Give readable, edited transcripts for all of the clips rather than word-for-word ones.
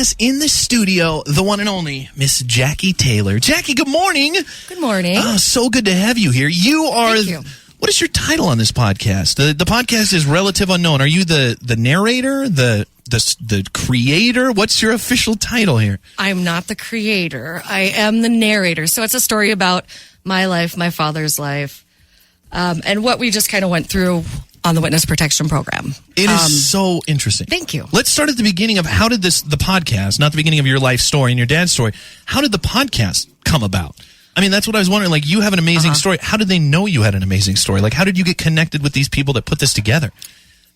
us in the studio, the one and only Miss Jackee Taylor. Jackee, good morning. Good morning. So good to have you here. You are... Thank you. What is your title on this podcast? The podcast is Relative Unknown. Are you the narrator, the creator? What's your official title here? I'm not the creator. I am the narrator. So it's a story about my life, my father's life, and what we just kind of went through on the witness protection program. It is so interesting. Thank you. Let's start at the beginning of how did the podcast, not the beginning of your life story and your dad's story, how did the podcast come about? I mean, that's what I was wondering. Like, you have an amazing story. How did they know you had an amazing story? Like, how did you get connected with these people that put this together?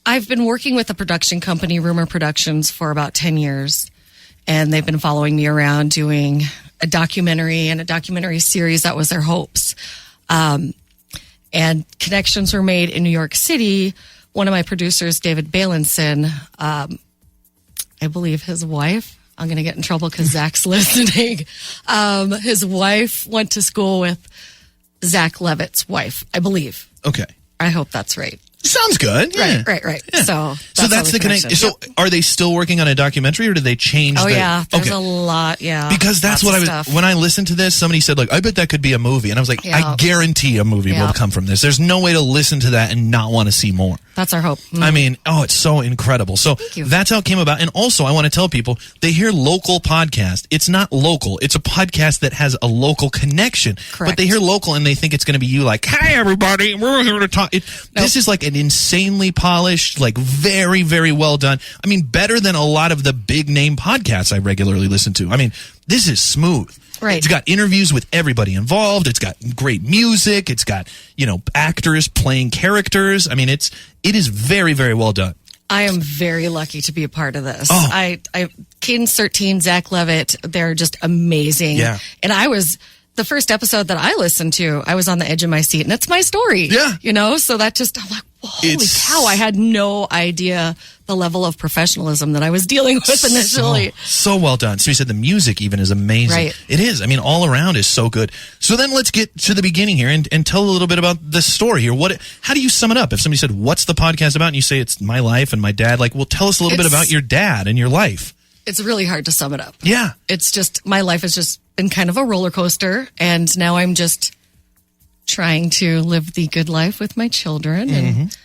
I've been working with a production company, Rumor Productions, for about 10 years. And they've been following me around doing a documentary and a documentary series. That was their hopes. And connections were made in New York City. One of my producers, David Balinson, I believe his wife, I'm going to get in trouble because Zach's listening. His wife went to school with Zach Levitt's wife, I believe. Okay. I hope that's right. Sounds good. Yeah. Right. Yeah. So that's the connection. So are they still working on a documentary, or did they change? Yeah. There's a lot. Yeah. Because that's what when I listened to this, somebody said, like, I bet that could be a movie. And I was like, I guarantee a movie will come from this. There's no way to listen to that and not want to see more. That's our hope. I mean, it's so incredible. So that's how it came about. And also, I want to tell people, they hear local podcast. It's not local. It's a podcast that has a local connection. Correct. But they hear local and they think it's going to be you like, hi, everybody, we're here to talk. This is like an insanely polished, like very, very well done. I mean, better than a lot of the big name podcasts I regularly listen to. I mean, this is smooth. Right. It's got interviews with everybody involved. It's got great music. It's got, actors playing characters. I mean, it is very, very well done. I am very lucky to be a part of this. Cadence 13, Zach Levitt, they're just amazing. Yeah. And the first episode that I listened to, I was on the edge of my seat, and it's my story. Yeah. So that just, I'm like, holy cow, I had no idea the level of professionalism that I was dealing with initially. So well done. So you said the music even is amazing. Right. It is. I mean, all around is so good. So then let's get to the beginning here and tell a little bit about the story here. How do you sum it up? If somebody said, what's the podcast about? And you say it's my life and my dad, like, well, tell us a little bit about your dad and your life. It's really hard to sum it up. Yeah. It's just, my life has just been kind of a roller coaster, and now I'm just trying to live the good life with my children and,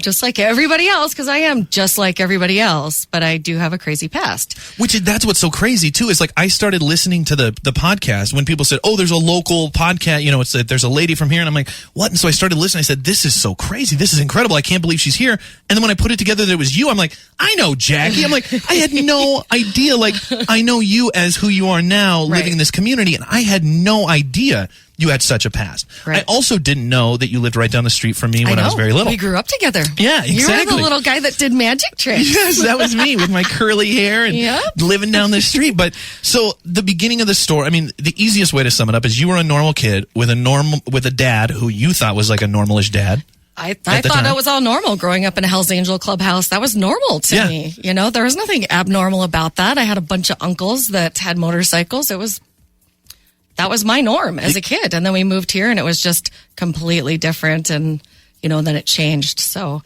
just like everybody else, because I am just like everybody else, but I do have a crazy past. That's what's so crazy, too, is like I started listening to the podcast when people said, oh, there's a local podcast, there's a lady from here, and I'm like, what? And so I started listening. I said, this is so crazy. This is incredible. I can't believe she's here. And then when I put it together that it was you, I'm like, I know Jackee. I'm like, I had no idea. Like, I know you as who you are now, living in this community, and I had no idea you had such a past. Right. I also didn't know that you lived right down the street from me when I was very little. We grew up together. Yeah, exactly. You were the little guy that did magic tricks. Yes, that was me with my curly hair and living down the street. But so the beginning of the story, I mean, the easiest way to sum it up is you were a normal kid with a dad who you thought was like a normalish dad. I thought that was all normal growing up in a Hell's Angel clubhouse. That was normal to me. There was nothing abnormal about that. I had a bunch of uncles that had motorcycles. That was my norm as a kid. And then we moved here and it was just completely different. And, then it changed. So.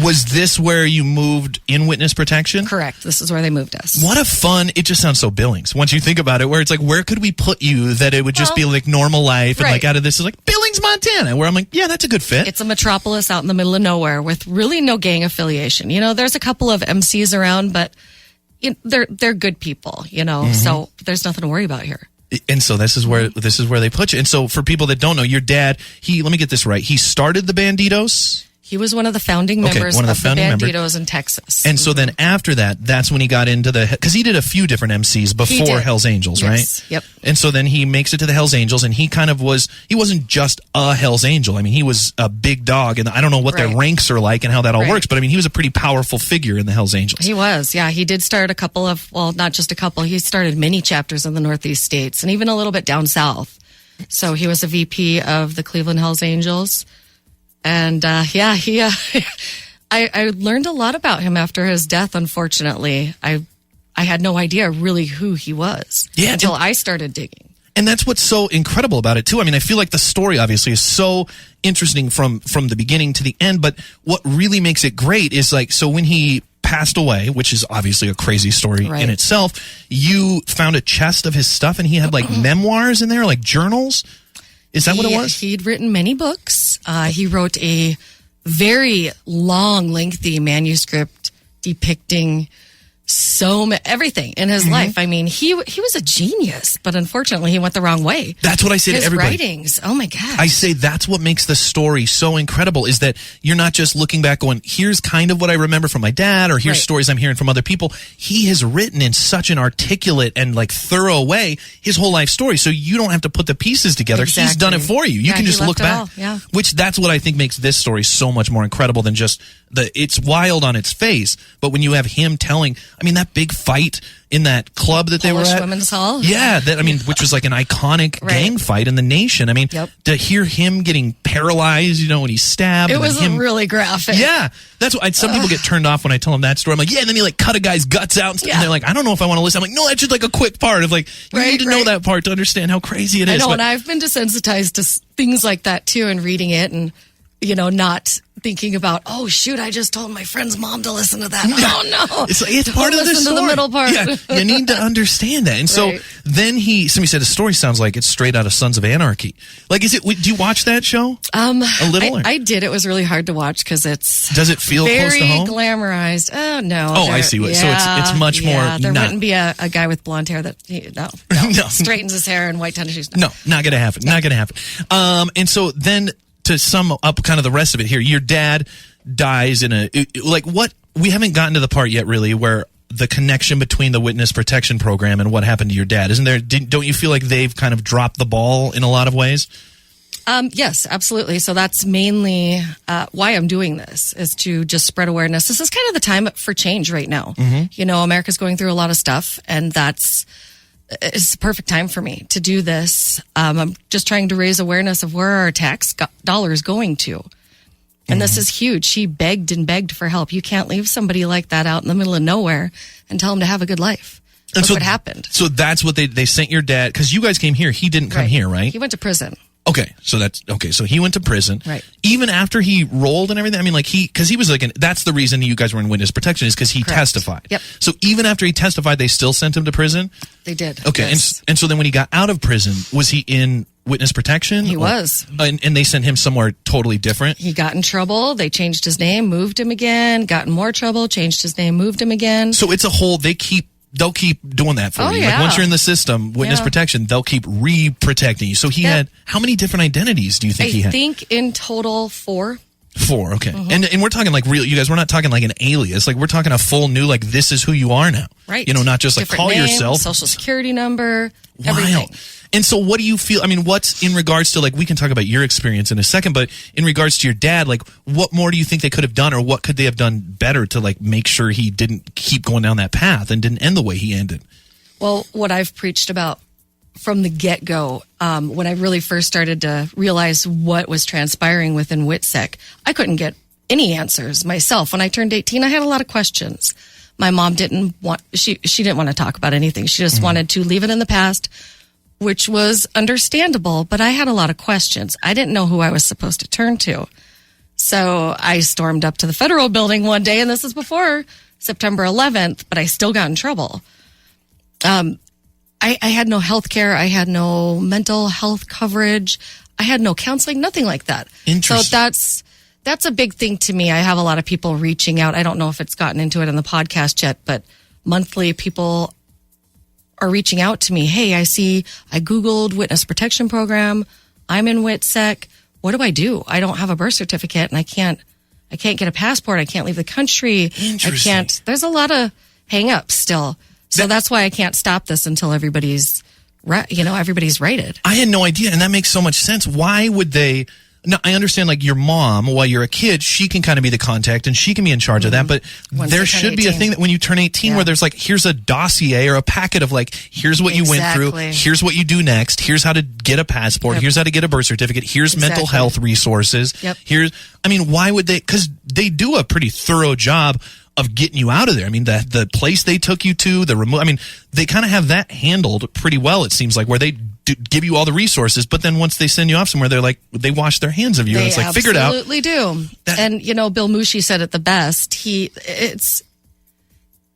Was this where you moved in witness protection? Correct. This is where they moved us. What a fun, it just sounds so Billings. Once you think about it, where it's like, where could we put you that it would just be like normal life and like out of this is like Billings, Montana, where I'm like, yeah, that's a good fit. It's a metropolis out in the middle of nowhere with really no gang affiliation. There's a couple of MCs around, but they're good people, so there's nothing to worry about here. And so this is where they put you. And so for people that don't know, your dad, let me get this right. He started the Banditos. He was one of the founding members of the Banditos in Texas. And so then after that, that's when he got into because he did a few different MCs before Hell's Angels, right? Yep. And so then he makes it to the Hell's Angels, and he wasn't just a Hell's Angel. I mean, he was a big dog, and I don't know what their ranks are like and how that all works, but I mean, he was a pretty powerful figure in the Hell's Angels. He was, yeah. He did start not just a couple, he started many chapters in the Northeast states and even a little bit down south. So he was a VP of the Cleveland Hell's Angels. And, I learned a lot about him after his death, unfortunately. I had no idea really who he was until I started digging. And that's what's so incredible about it, too. I mean, I feel like the story, obviously, is so interesting from the beginning to the end. But what really makes it great is, like, so when he passed away, which is obviously a crazy story Right. in itself, you found a chest of his stuff and he had like memoirs in there, like journals. Is that what it was? He'd written many books. He wrote a very long, lengthy manuscript depicting everything in his life. I mean, he was a genius, but unfortunately he went the wrong way. That's what I say to everybody. His writings, oh my gosh. I say that's what makes the story so incredible, is that you're not just looking back going, here's kind of what I remember from my dad, or here's Right. stories I'm hearing from other people. He has written in such an articulate and like thorough way his whole life story, so you don't have to put the pieces together. He's Exactly. done it for you. You Yeah, can he just left look it back. all, yeah. Which that's what I think makes this story so much more incredible than just it's wild on its face, but when you have him telling, I mean, that big fight in that club that they were Polish at. Women's Hall. Yeah, which was like an iconic Right. gang fight in the nation. I mean, Yep. to hear him getting paralyzed, when he's stabbed. It and was him, really graphic. Yeah, that's what some people get turned off when I tell them that story. I'm like, yeah, and then he like cut a guy's guts out and stuff. Yeah. And they're like, I don't know if I want to listen. I'm like, no, that's just like a quick part of like, you Right, need to know right. that part to understand how crazy it is. I know, But- and I've been desensitized to things like that too, and reading it and, not thinking about, oh shoot, I just told my friend's mom to listen to that. Oh no. It's Don't part of the listen story. to the middle part. Yeah, you need to understand that. And so Right. then somebody said the story sounds like it's straight out of Sons of Anarchy. Like, do you watch that show? A little? or- I did. It was really hard to watch because it's Does it feel very close to home? glamorized. Oh no. Oh, I see. So it's much more There not- wouldn't be a guy with blonde hair that no. No. Straightens his hair and white tennis shoes. No, not going to happen. Not going to happen. And so then to sum up kind of the rest of it here, your dad dies we haven't gotten to the part yet really where the connection between the witness protection program and what happened to your dad. Isn't there, don't you feel like they've kind of dropped the ball in a lot of ways? Yes, absolutely. So that's mainly why I'm doing this, is to just spread awareness. This is kind of the time for change right now. America's going through a lot of stuff, and it's the perfect time for me to do this. I'm just trying to raise awareness of where our tax dollars going to. And this is huge. She begged and begged for help. You can't leave somebody like that out in the middle of nowhere and tell them to have a good life. That's what happened. So that's what they sent your dad, because you guys came here. He didn't come here, right? He went to prison. Okay, so he went to prison. Right. Even after he rolled and everything, I mean, like because he was like, that's the reason you guys were in witness protection, is because he Correct. testified. Yep. So even after he testified, they still sent him to prison? They did. Okay, Yes. and so then when he got out of prison, was he in witness protection? He was. And they sent him somewhere totally different? He got in trouble. They changed his name, moved him again, got in more trouble, changed his name, moved him again. So it's a whole, they'll keep doing that for Oh, you. yeah. Like once you're in the system, witness Yeah. protection, they'll keep re-protecting you. So he had, how many different identities do you think he I had? think in total 4. 4, okay. And we're talking like real, you guys, we're not talking like an alias. Like we're talking a full new, like this is who you are now. Right. Not just like Different call name, yourself. social security number, everything. Wild. And so what do you feel, I mean, what's in regards to, like, we can talk about your experience in a second, but in regards to your dad, like, what more do you think they could have done, or what could they have done better to, like, make sure he didn't keep going down that path and didn't end the way he ended? Well, what I've preached about from the get-go, when I really first started to realize what was transpiring within WHSSEC, I couldn't get any answers myself. When I turned 18, I had a lot of questions. My mom didn't want, she didn't want to talk about anything. She just wanted to leave it in the past, which was understandable, but I had a lot of questions. I didn't know who I was supposed to turn to. So I stormed up to the federal building one day, and this is before September 11th, but I still got in trouble. I had no health care. I had no mental health coverage. I had no counseling, nothing like that. Interesting. So that's a big thing to me. I have a lot of people reaching out. I don't know if it's gotten into it in the podcast yet, but monthly people are reaching out to me. Hey, I Googled witness protection program. I'm in WHSSEC. What do I do? I don't have a birth certificate, and I can't get a passport. I can't leave the country. Interesting. There's a lot of hang-ups still. So that's why I can't stop this until everybody's righted. I had no idea, and that makes so much sense. Why would they? No, I understand, like, your mom, while you're a kid, she can kind of be the contact, and she can be in charge of that, but Once there they turn should be a 18. thing that when you turn 18 where there's, like, here's a dossier or a packet of, like, here's what you went through, Exactly. here's what you do next, here's how to get a passport, Yep. here's how to get a birth certificate, here's mental Exactly. health resources, Yep. why would they? Because they do a pretty thorough job of getting you out of there. I mean, the place they took you to, they kind of have that handled pretty well, it seems like, where they give you all the resources, but then once they send you off somewhere, they're like, they wash their hands of you. And it's like, figure it out. Absolutely do. And, Bill Mushi said it the best.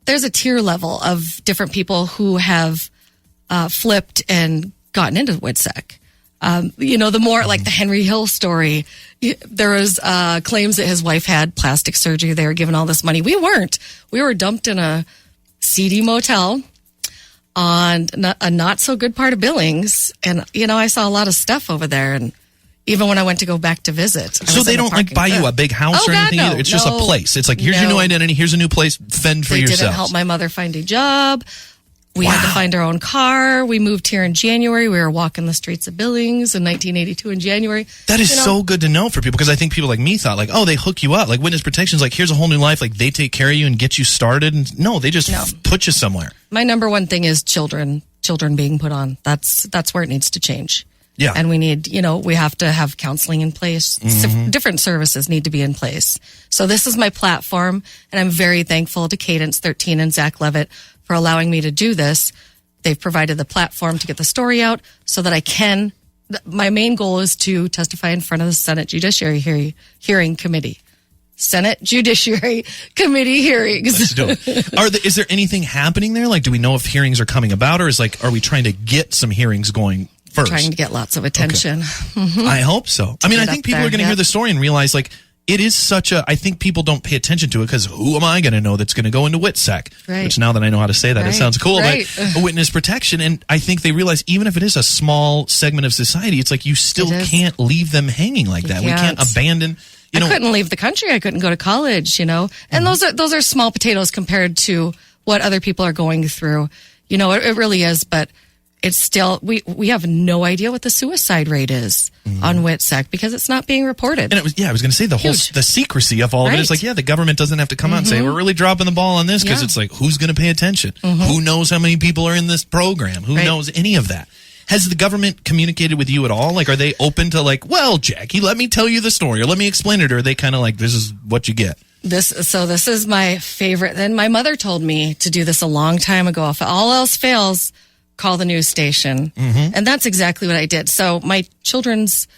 there's a tier level of different people who have flipped and gotten into WHSSEC. The more like the Henry Hill story, there was claims that his wife had plastic surgery. They were given all this money. We weren't. We were dumped in a seedy motel on a not so good part of Billings. And, I saw a lot of stuff over there. And even when I went to go back to visit. So they don't like buy you a big house or anything either? It's just a place. It's like, here's your new identity. Here's a new place. Fend for yourself. They didn't help my mother find a job. We had to find our own car. We moved here in January. We were walking the streets of Billings in 1982 in January. That is so good to know for people, because I think people like me thought, like, oh, they hook you up. Like, witness protection's like, here's a whole new life. Like, they take care of you and get you started. And no, they just put you somewhere. My number one thing is children being put on. That's where it needs to change. Yeah. And we need, we have to have counseling in place. Different services need to be in place. So this is my platform, and I'm very thankful to Cadence 13 and Zach Levitt for allowing me to do this. They've provided the platform to get the story out so that I can. My main goal is to testify in front of the Senate Judiciary Hearing Committee. Senate Judiciary Committee hearings. Let's do it. Is there anything happening there? Like, do we know if hearings are coming about, or are we trying to get some hearings going first? Trying to get lots of attention. Okay. I hope so. I mean, I think people are going to hear the story and realize, like, it is I think people don't pay attention to it because who am I going to know that's going to go into WHSSEC? Right. Which, now that I know how to say that, it sounds cool. Right. But witness protection. And I think they realize, even if it is a small segment of society, it's like you still can't leave them hanging like that. We can't abandon. I couldn't leave the country. I couldn't go to college, And those are small potatoes compared to what other people are going through. It really is, but it's still, we have no idea what the suicide rate is on WHSSEC because it's not being reported. And it was, I was going to say the secrecy of all of it is like, the government doesn't have to come out and say, we're really dropping the ball on this, because it's like, who's going to pay attention? Who knows how many people are in this program? Who knows any of that? Has the government communicated with you at all? Like, are they open to like, well, Jackie, let me tell you the story, or let me explain it? Or are they kind of like, this is what you get? This is my favorite. Then my mother told me to do this a long time ago. If all else fails, call the news station. And that's exactly what I did. So my children's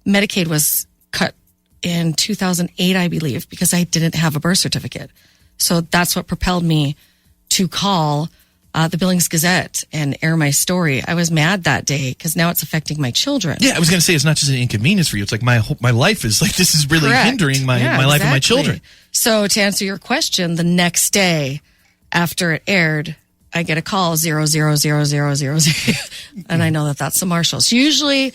Medicaid was cut in 2008, I believe, because I didn't have a birth certificate. So that's what propelled me to call the Billings Gazette and air my story. I was mad that day because now it's affecting my children. Yeah, I was going to say, it's not just an inconvenience for you. It's like my life is like, this is really hindering my life and my children. So to answer your question, the next day after it aired, I get a call 00000, and I know that that's the marshals. Usually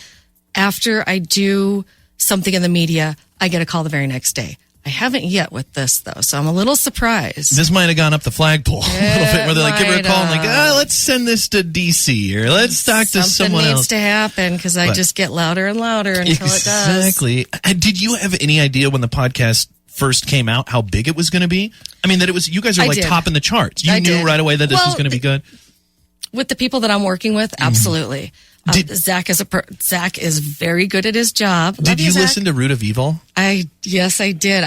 after I do something in the media, I get a call the very next day. I haven't yet with this, though, so I'm a little surprised. This might have gone up the flagpole a little bit, where they like give her a call and like, let's send this to D.C. or let's talk to someone else. Something needs to happen, because I just get louder and louder until it does. Exactly. Did you have any idea when the podcast first came out how big it was going to be? I mean, that it was, you guys are like top in the charts. You knew right away that this was going to be good. With the people that I'm working with, absolutely. Zach is very good at his job. Did you listen to Root of Evil? Yes, I did.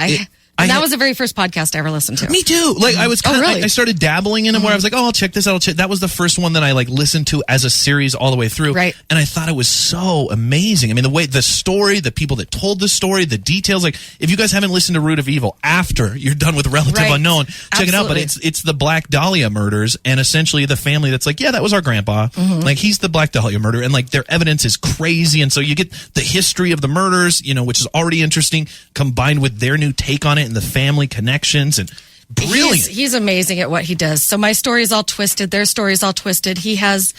That was the very first podcast I ever listened to. Me too. Like, I was really? I started dabbling in them where I was like, I'll check this out. That was the first one that I like listened to as a series all the way through. Right. And I thought it was so amazing. I mean, the story, the people that told the story, the details. Like, if you guys haven't listened to Root of Evil after you're done with Relative Unknown, check it out. But it's the Black Dahlia murders, and essentially the family that's like, yeah, that was our grandpa. Like, he's the Black Dahlia murder, and like their evidence is crazy. And so you get the history of the murders, which is already interesting, combined with their new take on it and the family connections, and brilliant. He's amazing at what he does. So my story is all twisted. Their story is all twisted. He has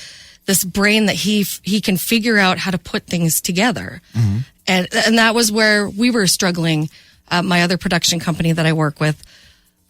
this brain that he can figure out how to put things together. And that was where we were struggling. My other production company that I work with,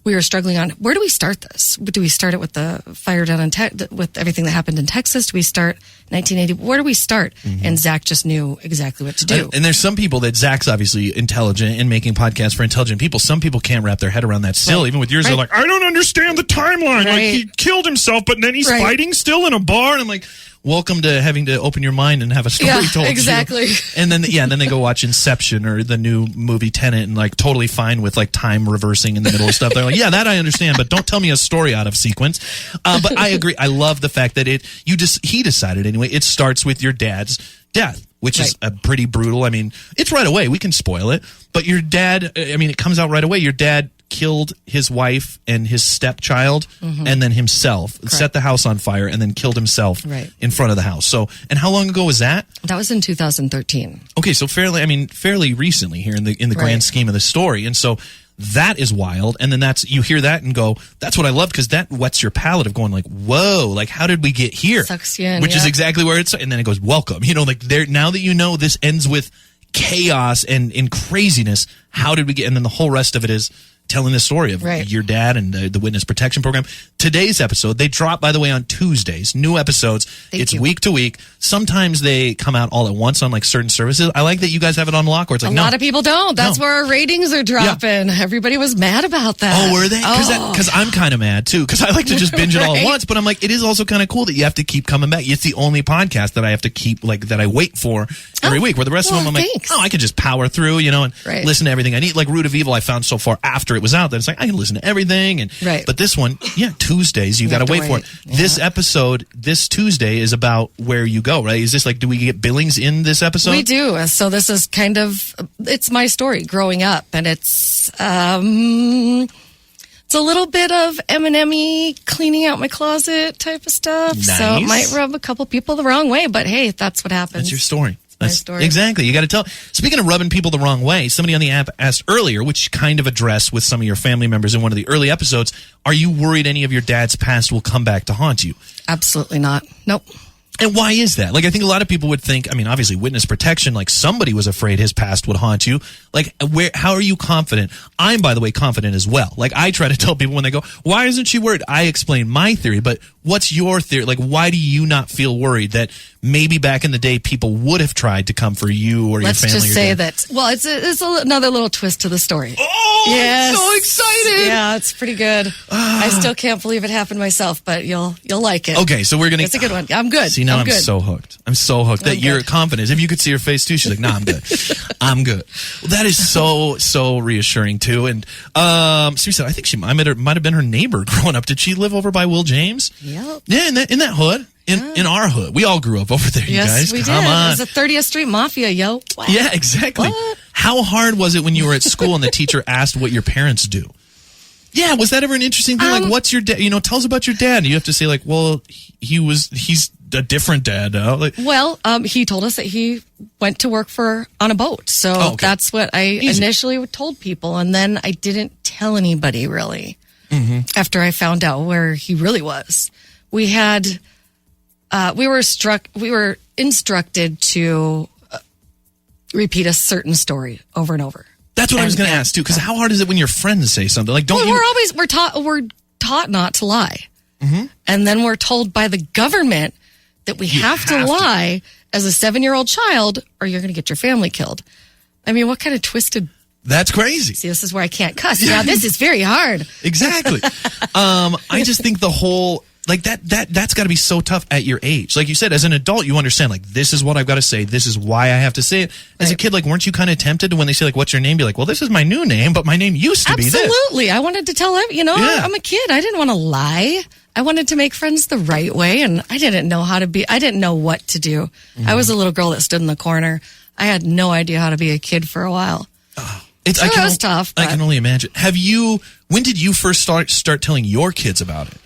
we were struggling on, where do we start this? Do we start it with the fire down in with everything that happened in Texas? Do we start 1980? Where do we start? And Zach just knew exactly what to do. And there's some people that Zach's obviously intelligent in making podcasts for intelligent people. Some people can't wrap their head around that still. Even with yours, they're like, I don't understand the timeline. Like, he killed himself, but then he's fighting still in a bar. And I'm like, welcome to having to open your mind and have a story told. Exactly. And then then they go watch Inception or the new movie Tenet, and like totally fine with like time reversing in the middle of stuff. They're like, yeah, that I understand, but don't tell me a story out of sequence. But I agree. I love the fact that he decided anyway. It starts with your dad's death, which is a pretty brutal. I mean, it's right away. We can spoil it, but your dad. I mean, it comes out right away. Your dad killed his wife and his stepchild and then himself, set the house on fire, and then killed himself in front of the house. So, and how long ago was that? That was in 2013. Okay, so fairly recently here in the grand scheme of the story. And so that is wild. And then you hear that and go, that's what I love, because that whets your palate of going like, whoa, like how did we get here? Sucks you in, which is exactly where it's, and then it goes, welcome. Like now that you know this ends with chaos and in craziness, how did we get, and then the whole rest of it is telling the story of your dad and the witness protection program. Today's episode, they drop, by the way, on Tuesdays. New episodes. It's week to week. Sometimes they come out all at once on like certain services. I like that you guys have it on lock, or it's like, a lot of people don't. That's where our ratings are dropping. Yeah. Everybody was mad about that. Oh, were they? Because I'm kind of mad too, because I like to just binge it all at once. But I'm like, it is also kind of cool that you have to keep coming back. It's the only podcast that I have to keep, like, that I wait for every week, where the rest of them I'm like, I can just power through, and listen to everything I need. Like Root of Evil, I found so far after it was out that it's like I can listen to everything. And but this one, Tuesdays, you got to wait for it. Yeah. This episode, this Tuesday, is about where you go, right? Is this like, do we get Billings in this episode? We do. So this is kind of, it's my story growing up, and it's a little bit of M&M-y cleaning out my closet type of stuff. Nice. So it might rub a couple people the wrong way, but hey, that's what happens. That's your story. That's story. Exactly. You got to tell. Speaking of rubbing people the wrong way, somebody on the app asked earlier, which kind of addressed with some of your family members in one of the early episodes, are you worried any of your dad's past will come back to haunt you? Absolutely not. Nope. And why is that? Like, I think a lot of people would think, obviously witness protection, like somebody was afraid his past would haunt you. Like, how are you confident? I'm, by the way, confident as well. Like, I try to tell people when they go, why isn't she worried? I explain my theory, but what's your theory? Like, why do you not feel worried that maybe back in the day people would have tried to come for you or your family? Let's just say that, well, it's another little twist to the story. Oh, yes. I'm so excited. Yeah, it's pretty good. I still can't believe it happened myself, but you'll like it. Okay, so we're going to... It's a good one. I'm good. See, now I'm so hooked. I'm so hooked that you're confident. If you could see her face too, she's like, "No, I'm good. I'm good." Well, that is so reassuring too. And so said, I think she might have been her neighbor growing up. Did she live over by Will James? Yep. Yeah, in that hood. In our hood. We all grew up over there, you guys. Yes, we Come did. on. It was the 30th Street Mafia, yo. What? Yeah, exactly. What? How hard was it when you were at school and the teacher asked what your parents do? Yeah, was that ever an interesting thing? Like, what's your dad? Tell us about your dad. And you have to say, like, well, he's a different dad now. Like, well, he told us that he went to work on a boat. So that's what I initially told people. And then I didn't tell anybody, really, after I found out where he really was. We were instructed to repeat a certain story over and over. That's what I was going to ask too, because how hard is it when your friends say something? Like, we're taught not to lie, and then we're told by the government that we have to lie as a 7-year-old child, or you're going to get your family killed. I mean, what kind of twisted? That's crazy. See, this is where I can't cuss. Yeah, this is very hard. Exactly. I just think the whole. Like that's got to be so tough at your age. Like you said, as an adult, you understand, like, this is what I've got to say. This is why I have to say it. As a kid, like, weren't you kind of tempted when they say, like, what's your name? Be like, well, this is my new name, but my name used to be this. Absolutely. I wanted to tell everyone, I'm a kid. I didn't want to lie. I wanted to make friends the right way, and I didn't know how to be. I didn't know what to do. I was a little girl that stood in the corner. I had no idea how to be a kid for a while. It was tough. I can only imagine. When did you first start telling your kids about it?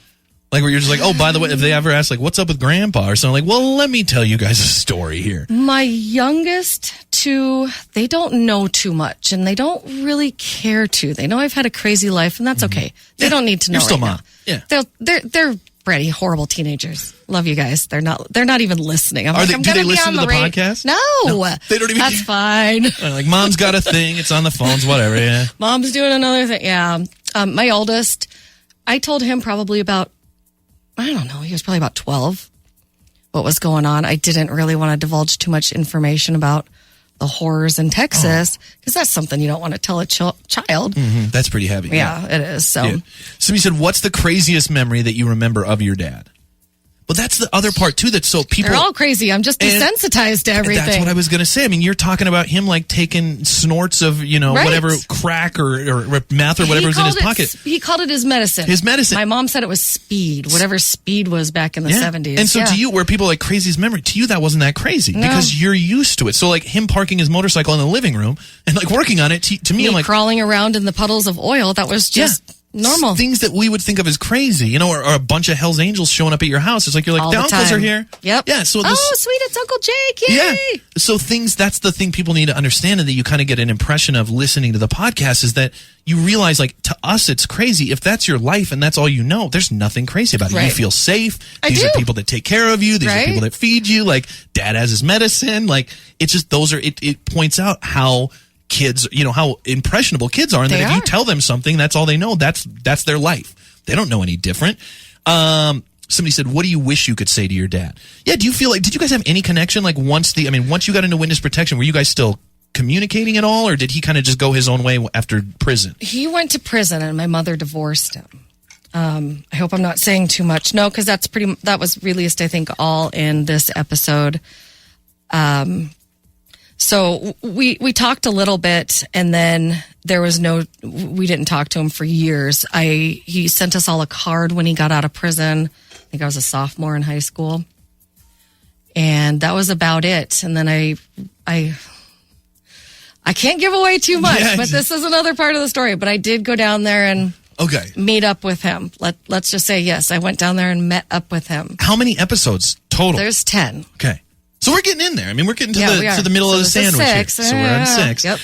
Like, where you're just like, oh, by the way, if they ever ask, like, what's up with Grandpa or something, like, well, let me tell you guys a story here. My youngest two, they don't know too much, and they don't really care to. They know I've had a crazy life, and that's okay. They don't need to know. You're still mom. Yeah. They're pretty horrible teenagers. Love you guys. They're not even listening. Do they listen to the podcast? No. They don't even. That's fine. Like, mom's got a thing. It's on the phones, whatever. Yeah. Mom's doing another thing. Yeah. My oldest, I told him probably about, I don't know, he was probably about 12, what was going on. I didn't really want to divulge too much information about the horrors in Texas, because that's something you don't want to tell a child. That's pretty heavy. Yeah, it is. So, Somebody said, what's the craziest memory that you remember of your dad? Well, that's the other part too. That's so people. They're all crazy. I'm just desensitized to everything. That's what I was going to say. I mean, you're talking about him like taking snorts of, whatever crack or meth or whatever was in his pocket. He called it his medicine. His medicine. My mom said it was speed, whatever speed was back in the 70s. And so to you, where people are like crazy as memory, to you that wasn't that crazy because you're used to it. So like him parking his motorcycle in the living room and like working on it, to me, I'm like crawling around in the puddles of oil. That was just normal. Things that we would think of as crazy, or a bunch of Hell's Angels showing up at your house. It's like you're like, the uncles are here. Yep. Yeah. So sweet, it's Uncle Jake. Yay. Yeah. So that's the thing people need to understand, and that you kind of get an impression of listening to the podcast is that you realize, like, to us, it's crazy. If that's your life and that's all you know, there's nothing crazy about it. Right. You feel safe. These are people that take care of you. These are people that feed you. Like, dad has his medicine. Like, it's just, it points out how kids, how impressionable kids are, and that if you tell them something, that's all they know. That's their life. They don't know any different. Somebody said, what do you wish you could say to your dad? Yeah, do you feel like, did you guys have any connection? Like once you got into witness protection, were you guys still communicating at all, or did he kind of just go his own way after prison? He went to prison and my mother divorced him. I hope I'm not saying too much. No, because that was released, I think, all in this episode. So we talked a little bit, and then we didn't talk to him for years. He sent us all a card when he got out of prison. I think I was a sophomore in high school. And that was about it. And then I can't give away too much, but this is another part of the story. But I did go down there and meet up with him. Let's just say, yes, I went down there and met up with him. How many episodes total? There's 10. Okay. So we're getting in there. I mean, we're getting to the middle of the sandwich here. So we're on 6. Yep.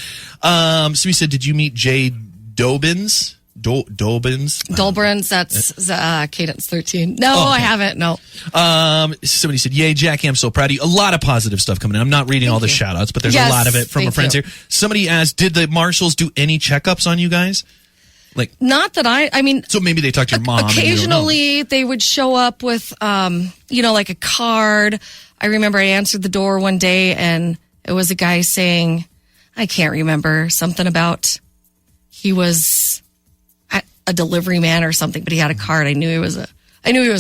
So we said, did you meet Jay Dobbins? Dolbrins, that's Cadence 13. No, I haven't. No. Somebody said, yay, Jackie, I'm so proud of you. A lot of positive stuff coming in. I'm not reading all the shout outs, but there's a lot of it from our friends here. Somebody asked, did the marshals do any checkups on you guys? Like, not that I mean. So maybe they talked to your mom. Occasionally they would show up with, like a card. I remember I answered the door one day and it was a guy saying, I can't remember, something about he was a delivery man or something, but he had a card. I knew he was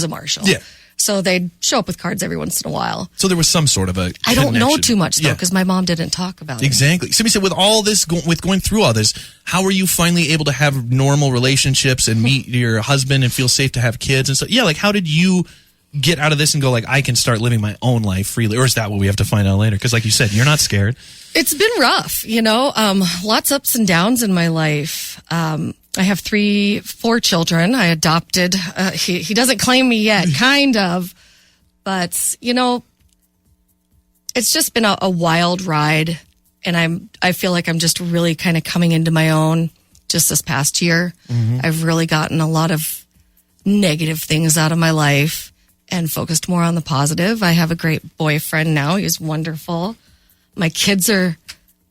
a marshal. Yeah. So they'd show up with cards every once in a while. So there was some sort of a I don't know too much, though, because my mom didn't talk about it. Exactly. Somebody said, with all this, with going through all this, how are you finally able to have normal relationships and meet your husband and feel safe to have kids and stuff? Yeah, like, how did you get out of this and go, like, I can start living my own life freely? Or is that what we have to find out later? Because like you said, you're not scared. It's been rough, lots ups and downs in my life. I have 4 children. I adopted. He doesn't claim me yet, kind of. But, it's just been a wild ride. And I feel like I'm just really kind of coming into my own just this past year. Mm-hmm. I've really gotten a lot of negative things out of my life and focused more on the positive. I have a great boyfriend now. He's wonderful. My kids are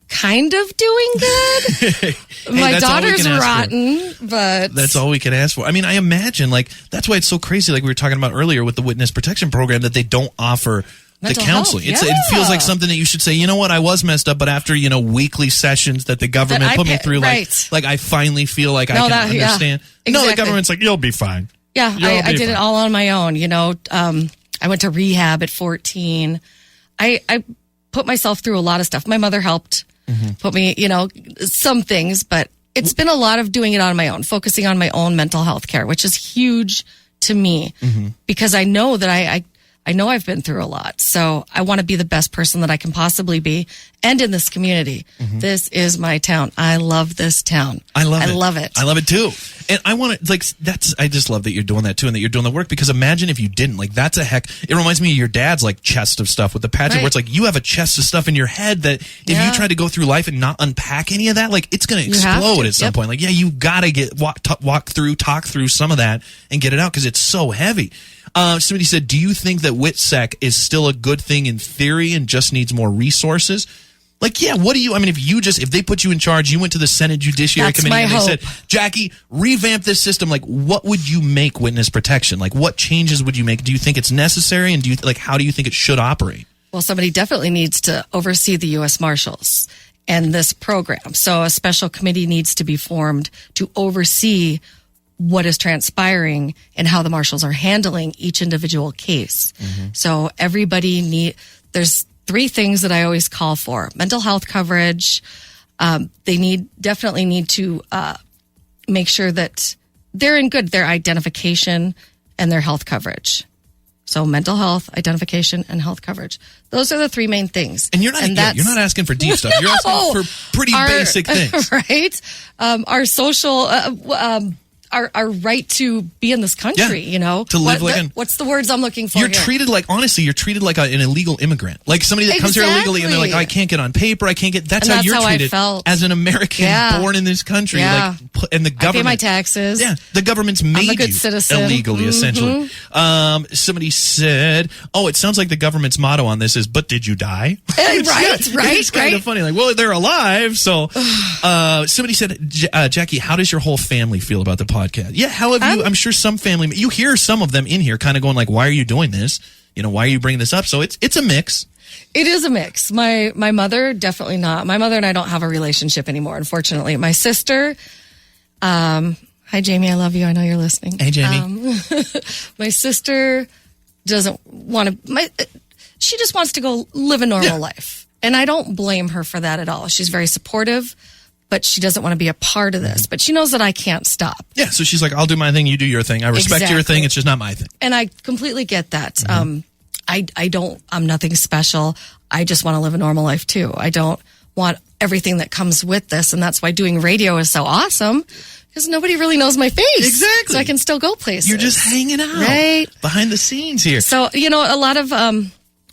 kind of doing good. My daughter's rotten, but that's all we can ask for. I mean, I imagine, like, that's why it's so crazy, like we were talking about earlier with the witness protection program, that they don't offer mental the counseling. Health, It feels like something that you should say, you know what, I was messed up, but after, weekly sessions that the government put me through, like I finally feel like I can understand. Exactly. No, the government's like, you'll be fine. Yeah, I did it all on my own, I went to rehab at 14. I put myself through a lot of stuff. My mother helped put me, some things, but it's been a lot of doing it on my own, focusing on my own mental health care, which is huge to me because I know that I know I've been through a lot. So I want to be the best person that I can possibly be. And in this community, this is my town. I love this town. I love it. I love it too. And I want to, I just love that you're doing that too and that you're doing the work, because imagine if you didn't. Like, that's it reminds me of your dad's, like, chest of stuff with the pageant, where it's like you have a chest of stuff in your head that if you try to go through life and not unpack any of that, like, it's going to explode at some point. Like, you got to talk through some of that and get it out because it's so heavy. Somebody said, do you think that WHSSEC is still a good thing in theory and just needs more resources? Like, yeah, if they put you in charge, you went to the Senate Judiciary Committee and they said, Jackie, revamp this system. Like, what would you make witness protection? Like, what changes would you make? Do you think it's necessary? And how do you think it should operate? Well, somebody definitely needs to oversee the U.S. Marshals and this program. So a special committee needs to be formed to oversee what is transpiring and how the marshals are handling each individual case. So there's 3 things that I always call for. Mental health coverage. They definitely need to make sure that they're in their identification and their health coverage. So mental health, identification, and health coverage. Those are the 3 main things. And you're not asking for deep stuff. You're asking for pretty basic things. Right? Our social, our right to be in this country, to live what's the words I'm looking for? You're treated like an illegal immigrant, like somebody that comes here illegally, and they're like, I can't get on paper, I can't get. That's how you're treated as an American born in this country. Yeah. And the government, I pay my taxes. Yeah, the government's made I'm a good you citizen. illegally, essentially. Somebody said, "Oh, it sounds like the government's motto on this is, but did you die?" Right. It's kind of funny. Like, well, they're alive. So, somebody said, Jackie, how does your whole family feel about the podcast? Yeah, how have you? I'm sure some family. You hear some of them in here, kind of going like, "Why are you doing this? Why are you bringing this up?" So it's a mix. It is a mix. My mother, definitely not. My mother and I don't have a relationship anymore, unfortunately. My sister, hi Jamie, I love you. I know you're listening. Hey Jamie. My sister doesn't want to. She just wants to go live a normal life, and I don't blame her for that at all. She's very supportive, but she doesn't want to be a part of this. But she knows that I can't stop. Yeah, so she's like, I'll do my thing, you do your thing. I respect your thing, it's just not my thing. And I completely get that. I'm nothing special. I just want to live a normal life too. I don't want everything that comes with this. And that's why doing radio is so awesome, because nobody really knows my face. Exactly. So I can still go places. You're just hanging out. Right. Behind the scenes here. So, a lot of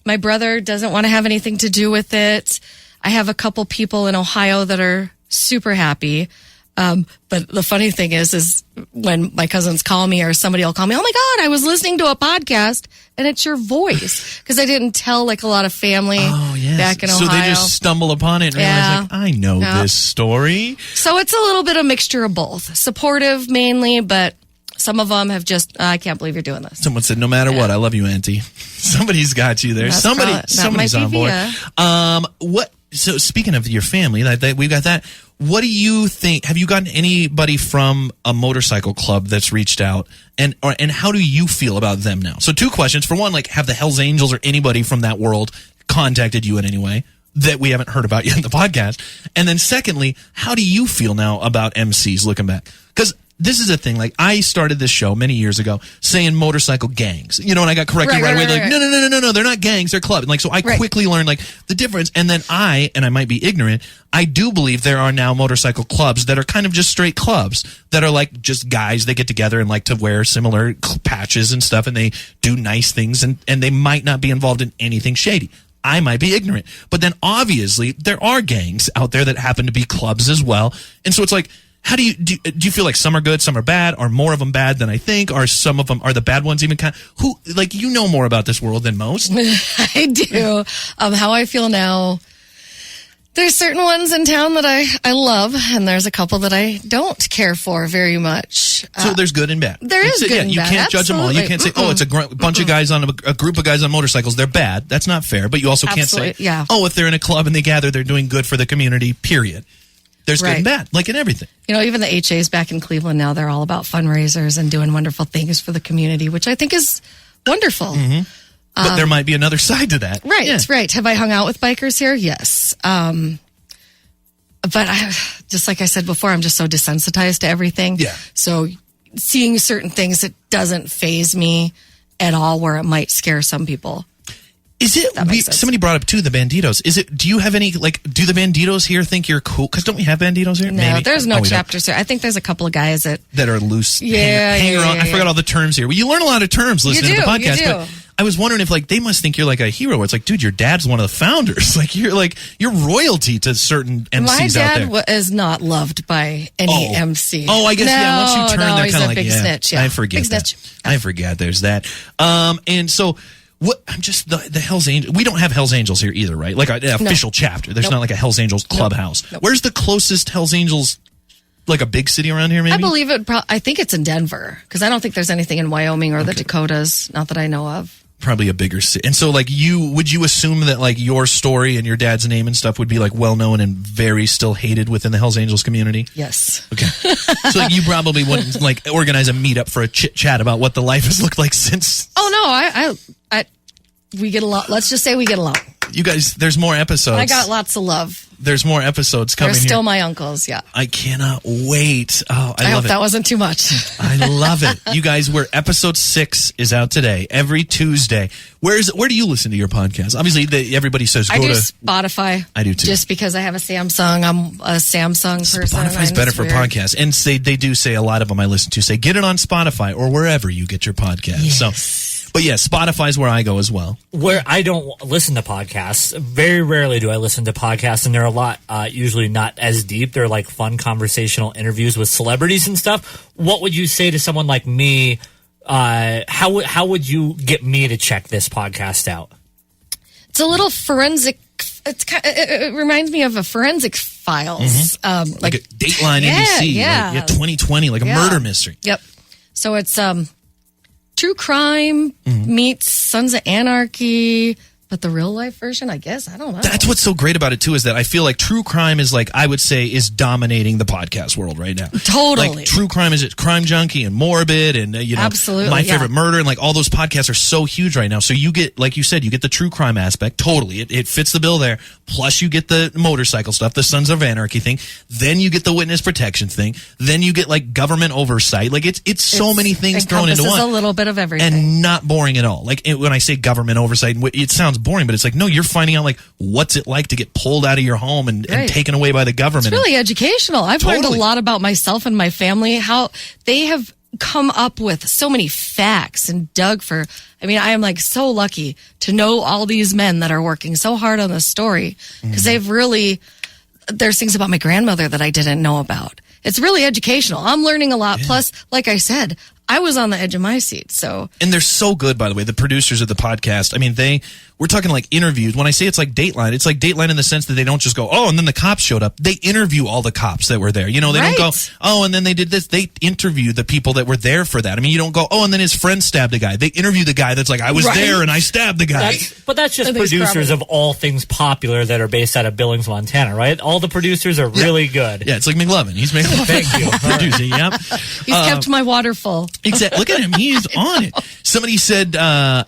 my brother doesn't want to have anything to do with it. I have a couple people in Ohio that are super happy. But the funny thing is when my cousins call me or somebody will call me, "Oh my God, I was listening to a podcast," and it's your voice. Because I didn't tell like a lot of family back in Ohio. So they just stumble upon it and realize like, I know this story. So it's a little bit of mixture of both. Supportive mainly, but some of them have just, I can't believe you're doing this. Someone said, no matter what, I love you, Auntie. Somebody's got you there. Somebody's on board. So speaking of your family, we've got that. What do you think? Have you gotten anybody from a motorcycle club that's reached out, and how do you feel about them now? So 2 questions. For one, like, have the Hells Angels or anybody from that world contacted you in any way that we haven't heard about yet in the podcast? And then secondly, how do you feel now about MCs looking back? Because this is a thing. Like, I started this show many years ago saying motorcycle gangs, and I got corrected right away. Like, no, they're not gangs, they're clubs. And like, so I quickly learned like the difference. And then I might be ignorant, I do believe there are now motorcycle clubs that are kind of just straight clubs that are like just guys that get together and like to wear similar patches and stuff, and they do nice things, and they might not be involved in anything shady. I might be ignorant. But then obviously there are gangs out there that happen to be clubs as well. And so it's like, how do you feel like some are good, some are bad? Are more of them bad than I think? Are some of them, are the bad ones even kind of, you know more about this world than most? I do. How I feel now, there's certain ones in town that I love, and there's a couple that I don't care for very much. So there's good and bad. There is good and bad. You can't judge them all. You can't say, it's a bunch of guys on a group of guys on motorcycles, they're bad. That's not fair. But you also can't say, if they're in a club and they gather, they're doing good for the community, period. There's good and bad, like in everything. Even the HAs back in Cleveland now, they're all about fundraisers and doing wonderful things for the community, which I think is wonderful. Mm-hmm. But there might be another side to that. Right. Have I hung out with bikers here? Yes. But just like I said before, I'm just so desensitized to everything. Yeah. So seeing certain things, it doesn't faze me at all, where it might scare some people. Is it, somebody brought up too, the Banditos. Do you have any, do the Banditos here think you're cool? Because don't we have Banditos here? No, maybe. There's no chapters here. I think there's a couple of guys that are loose. Hang around. I forgot all the terms here. Well, you learn a lot of terms listening to the podcast. You do. But I was wondering if they must think you're like a hero. It's like, dude, your dad's one of the founders. You're royalty to certain MCs out there. My dad is not loved by any MC. Oh, I guess, once you turn, they're kind of like, big snitch, I forget that. I forget there's that. And so, I'm just the Hells Angels. We don't have Hells Angels here either, right? Like an official chapter. There's not like a Hells Angels clubhouse. Nope. Where's the closest Hells Angels? Like a big city around here, maybe? I believe it. I think it's in Denver, because I don't think there's anything in Wyoming or the Dakotas. Not that I know of. Probably a bigger city. And so, like, would you assume that, like, your story and your dad's name and stuff would be, like, well-known and very still hated within the Hells Angels community? Yes. Okay. So you probably wouldn't, like, organize a meetup for a chit-chat about what the life has looked like since... Oh, no, we get along. Let's just say we get along. You guys, there's more episodes. I got lots of love. There's more episodes coming. They're still here. my uncles, yeah. I cannot wait. Oh, I hope love it. that wasn't too much. I love it. You guys, episode 6 is out today, every Tuesday. Where do you listen to your podcast? Obviously, everybody says I go do to Spotify. I do too. Just because I have a Samsung. I'm a Samsung person. Spotify's better for podcasts. And they do say, a lot of them I listen to say, get it on Spotify or wherever you get your podcast. Yes. So, but yeah, Spotify's where I go as well. Where I don't listen to podcasts. Very rarely do I listen to podcasts, and they're a lot, usually not as deep. They're like fun conversational interviews with celebrities and stuff. What would you say to someone like me? How would you get me to check this podcast out? It's a little forensic. It reminds me of a Forensic Files. Like a Dateline NBC. Yeah. Like 2020, like a murder mystery. Yep. So it's true crime meets Sons of Anarchy, but the real life version, I guess. I don't know. That's what's so great about it, too, is that I feel like true crime is, like, I would say, is dominating the podcast world right now. Totally. Like, true crime is Crime Junkie and Morbid and, Absolutely, My Favorite Murder, and, like, all those podcasts are so huge right now. So you get, like you said, you get the true crime aspect. Totally. It fits the bill there. Plus you get the motorcycle stuff, the Sons of Anarchy thing. Then you get the witness protection thing. Then you get, like, government oversight. Like, it's so many things thrown into one. It a little bit of everything. And not boring at all. Like, when I say government oversight, it sounds boring, but it's like, no, you're finding out, like, what's it like to get pulled out of your home and taken away by the government. It's really educational. I've learned a lot about myself and my family, how they have come up with so many facts and dug for. I mean, I am, like, so lucky to know all these men that are working so hard on this story, because they've really, there's things about my grandmother that I didn't know about. It's really educational. I'm learning a lot. Plus, like I said, I was on the edge of my seat. So, and they're so good, by the way, the producers of the podcast. I mean, we're talking like interviews. When I say it's like Dateline, it's like Dateline in the sense that they don't just go, oh, and then the cops showed up. They interview all the cops that were there. You know, they don't go, oh, and then they did this. They interview the people that were there for that. I mean, you don't go, oh, and then his friend stabbed a guy. They interview the guy that's like, I was there and I stabbed the guy. That's just producers of all things popular that are based out of Billings, Montana, right? All the producers are really good. Yeah, it's like McLovin. He's McLovin. Thank you. Producing, yep. He's kept my water full. Exactly. Look at him. He's on it. Somebody said,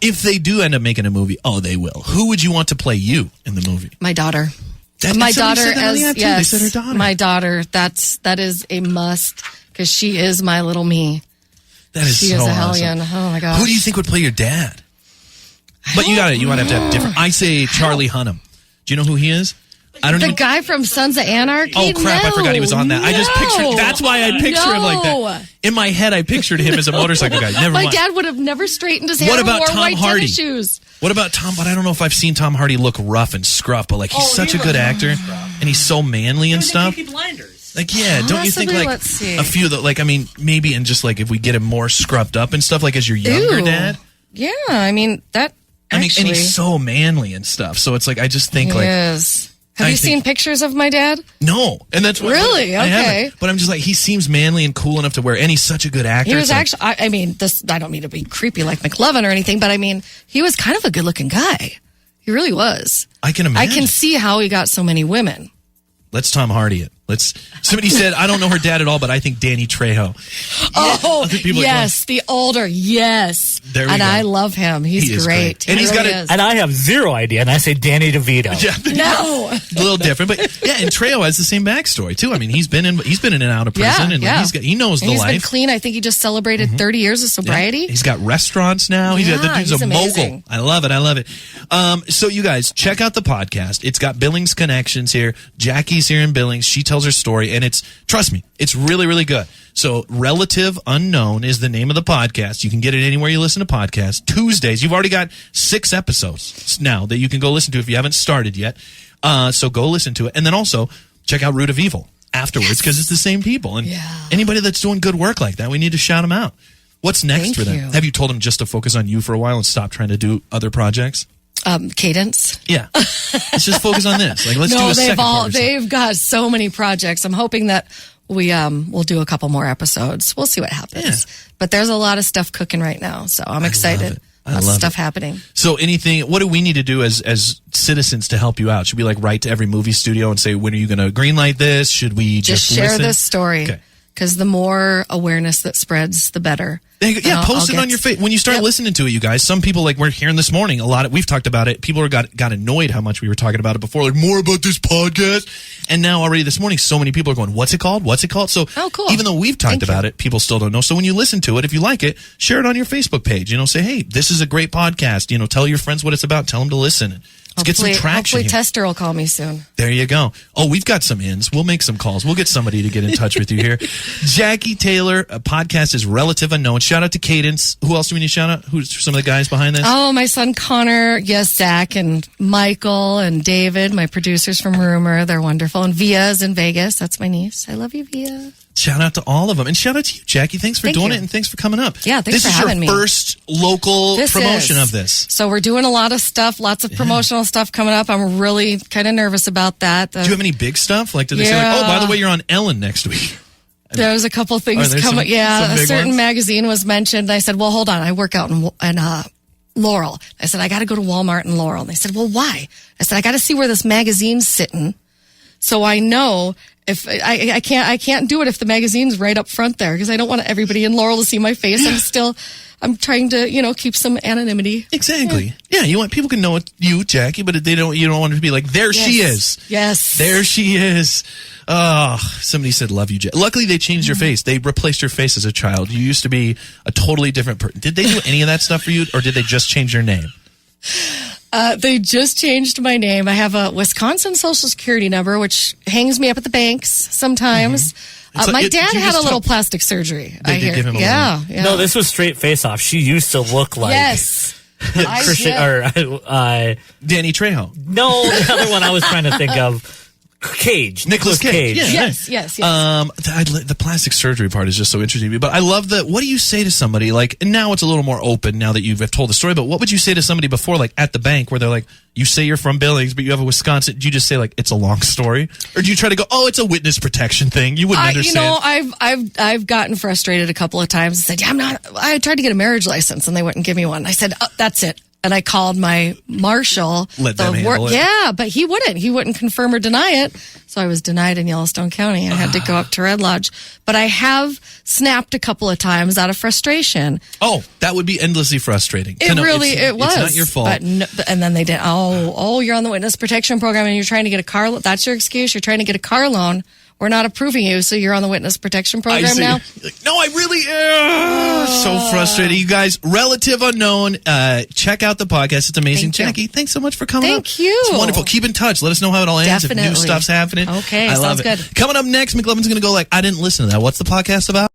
if they do end up making a movie, they will. Who would you want to play you in the movie? My daughter. My daughter, they said her daughter. My daughter. That is a must, because she is my little me. She is so a awesome. hellion. Oh my gosh. Who do you think would play your dad? But you want to have to have different. I say Charlie Hunnam. Do you know who he is? I don't know. The guy from Sons of Anarchy? Oh, crap. I forgot he was on that. I just pictured. That's why I picture him like that. In my head, I pictured him as a motorcycle guy. Never mind. My dad would have never straightened his hair. What about or Tom white Hardy? tennis shoes. What about Tom? But I don't know if I've seen Tom Hardy look rough and scruff, but like he's such a good actor, and he's so manly and stuff. Blinders. Like, yeah, don't you think like a few of the, like, I mean, maybe, and just like if we get him more scruffed up and stuff, like as your younger dad. Yeah, I mean that. I mean, and he's so manly and stuff. So it's like I just think Have you seen pictures of my dad? No, and that's what really I okay. haven't. But I'm just like, he seems manly and cool enough to wear, and he's such a good actor. He was actually, I mean, this. I don't mean to be creepy like McLovin or anything, but I mean, he was kind of a good-looking guy. He really was. I can imagine. I can see how he got so many women. Let's Tom Hardy it. Somebody said, I don't know her dad at all, but I think Danny Trejo. Oh, yes, the older, yes. There we and go. I love him. He's great. And he's really got and I have zero idea, and I say Danny DeVito. No. A little different, but yeah, and Trejo has the same backstory too. I mean, he's been in and out of prison, and he knows the life. He's been clean. I think he just celebrated 30 years of sobriety. Yeah. He's got restaurants now. The dude's a amazing. mogul. I love it. So you guys, check out the podcast. It's got Billings connections here. Jackie's here in Billings. She tells her story, and trust me, it's really, really good. So Relative Unknown is the name of the podcast. You can get it anywhere you listen to podcasts. Tuesdays. You've already got 6 episodes now that you can go listen to if you haven't started yet. So go listen to it. And then also check out Root of Evil afterwards, because it's the same people. And anybody that's doing good work like that, we need to shout them out. What's next for them? Have you told them just to focus on you for a while and stop trying to do other projects? Cadence. Yeah. Let's just focus on this. Like, let's do a second part. They've got so many projects. I'm hoping that we'll do a couple more episodes. We'll see what happens. Yeah. But there's a lot of stuff cooking right now, so I'm excited. Lots of stuff happening. So what do we need to do as citizens to help you out? Should we like write to every movie studio and say, when are you going to greenlight this? Should we just share listen? this story? Because the more awareness that spreads, the better. Yeah, post it on your face. When you start listening to it, you guys, some people, like we're hearing this morning, we've talked about it. People got annoyed how much we were talking about it before, like more about this podcast. And now already this morning, so many people are going, what's it called? What's it called? So cool. Even though we've talked about it, people still don't know. So when you listen to it, if you like it, share it on your Facebook page. Say, hey, this is a great podcast. Tell your friends what it's about. Tell them to listen. Let's get some traction. Hopefully here. Tester will call me soon. There you go. Oh, we've got some ins. We'll make some calls. We'll get somebody to get in touch with you here. Jackie Taylor, a podcast is Relative Unknown. Shout out to Cadence. Who else do we need to shout out? Who's some of the guys behind this? Oh, my son Connor. Yes, Zach and Michael and David, my producers from Rumor. They're wonderful. And Via's in Vegas. That's my niece. I love you, Via. Shout out to all of them. And shout out to you, Jackie. Thanks for doing it, and thanks for coming up. Yeah, thanks for having me. This is your first local promotion of this. So we're doing a lot of stuff, lots of promotional stuff coming up. I'm really kind of nervous about that. Do you have any big stuff? Like, did they say, like, oh, by the way, you're on Ellen next week? There's a couple things coming. Yeah, a certain magazine was mentioned. I said, well, hold on. I work out in Laurel. I said, I got to go to Walmart in Laurel. And they said, well, why? I said, I got to see where this magazine's sitting. So I know if I can't do it if the magazine's right up front there, because I don't want everybody in Laurel to see my face. I'm trying to, keep some anonymity. Exactly. Yeah, you want people can know it's you, Jackie, but you don't want it to be like, there she is. Yes. There she is. Oh, somebody said, love you, Jackie. Luckily, they changed your face. They replaced your face as a child. You used to be a totally different person. Did they do any of that stuff for you, or did they just change your name? They just changed my name. I have a Wisconsin Social Security number, which hangs me up at the banks sometimes. My dad had a little plastic surgery. They did give him a little. No, this was straight face off. She used to look like Danny Trejo. No, the other one I was trying to think of. Nicolas Cage. Yeah. Yes. The plastic surgery part is just so interesting to me. But I love what do you say to somebody, like, and now it's a little more open now that you've told the story, but what would you say to somebody before, like at the bank, where they're like, you say you're from Billings, but you have a Wisconsin, do you just say like, it's a long story? Or do you try to go, oh, it's a witness protection thing? You wouldn't understand. I've gotten frustrated a couple of times and said, I tried to get a marriage license and they wouldn't give me one. I said, oh, that's it. And I called my marshal. Let them handle it. Yeah, but he wouldn't. He wouldn't confirm or deny it. So I was denied in Yellowstone County. I had to go up to Red Lodge. But I have snapped a couple of times out of frustration. Oh, that would be endlessly frustrating. It was. It's not your fault. And then they did, you're on the witness protection program and you're trying to get a car loan. That's your excuse. You're trying to get a car loan. We're not approving you, so you're on the witness protection program now? No, I really so frustrating. You guys, Relative Unknown, check out the podcast. It's amazing. Jackie, thanks so much for coming up. Thank you. It's wonderful. Keep in touch. Let us know how it all ends. Definitely. If new stuff's happening. Okay, I love sounds it. good. Coming up next, McLovin's going to go like, I didn't listen to that. What's the podcast about?